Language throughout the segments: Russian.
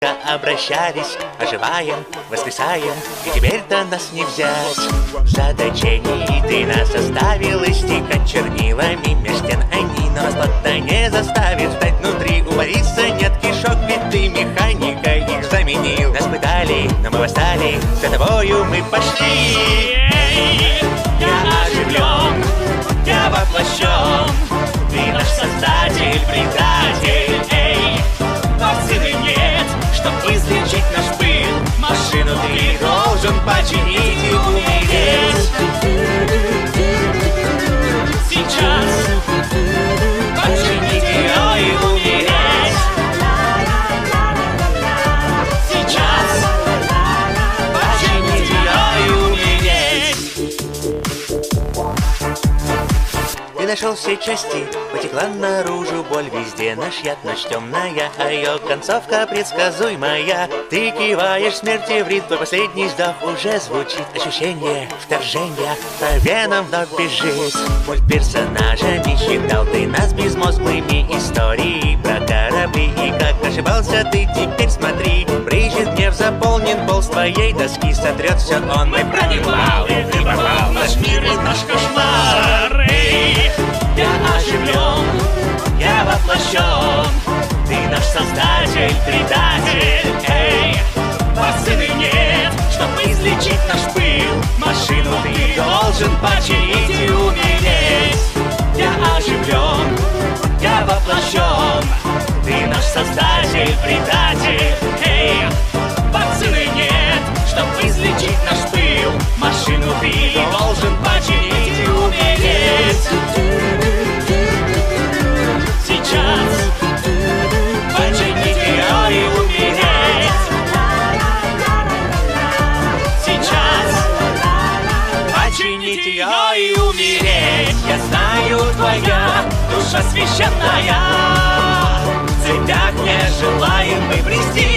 Обращались, оживаем, воскресаем, и теперь-то нас не взять. В заточении ты нас оставил истекать чернилами меж стен они, но расплата не заставит ждать внутри. У Бориса нет кишок, ведь ты механика их заменил. Нас пытали, но мы восстали, за тобою мы пошли. Я оживлен, я воплощен, ты наш создатель, предатель, эй. Вакцины нет, чтоб излечить наш пыл, машину ты должен починить и умереть. Сейчас починить ее и умереть. Сейчас починить ее и умереть. Ты нашел все части, потекла наружу боль везде. Наш яд, ночь темная, а ее концовка предсказуемая. Ты киваешь смерти в ритм, твой последний вздох уже звучит. Ощущение вторжения по венам вновь бежит. Мульт персонажами считал ты нас безмозглыми истории про корабли. И как ошибался ты, теперь смотри. Брызжет гнев, заполнен пол с твоей доски. Сотрет все он, мы пронимал, и ты попал в наш мир и наш кошмар. Я оживлен, я воплощен, ты наш создатель, предатель, эй. Вакцины нет, чтоб излечить наш пыл, машину ты должен починить и умереть. Я оживлен, я воплощен, ты наш создатель, предатель, эй. Вакцины нет, чтоб излечить наш пыл, машину ты должен починить и умереть. Сейчас починить ее и умереть. Сейчас починить ее и умереть. Я знаю, твоя душа священная, в цепях не желаем мы брести.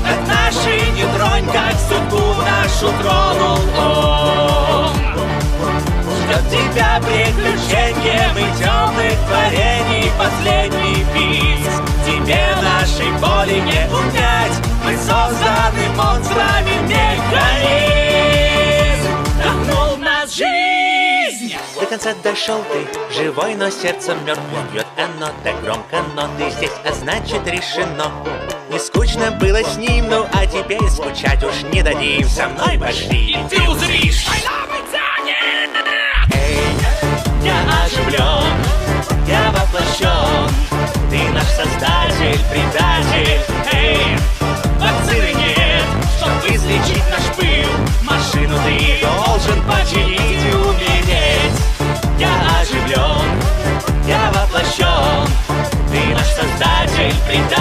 От нашей не тронь, как судьбу нашу тронул он. Ждет тебя приключением и темных творений последний бит. Тебе нашей боли не унять, мы созданы монстрами механизм. Вдохнул в нас жизнь. До конца дошел ты, живой, но сердцем мертвым бьет оно так громко, но ты здесь, а значит решено. Не скучно было с ним, ну а теперь скучать уж не дадим. Со мной пошли, и ты узришь. Я оживлен, я воплощен, ты наш создатель, предатель, эй. Вакцины нет, чтоб излечить наш пыл, машину ты должен починить и умереть. Я оживлен, я воплощен, ты наш создатель, предатель.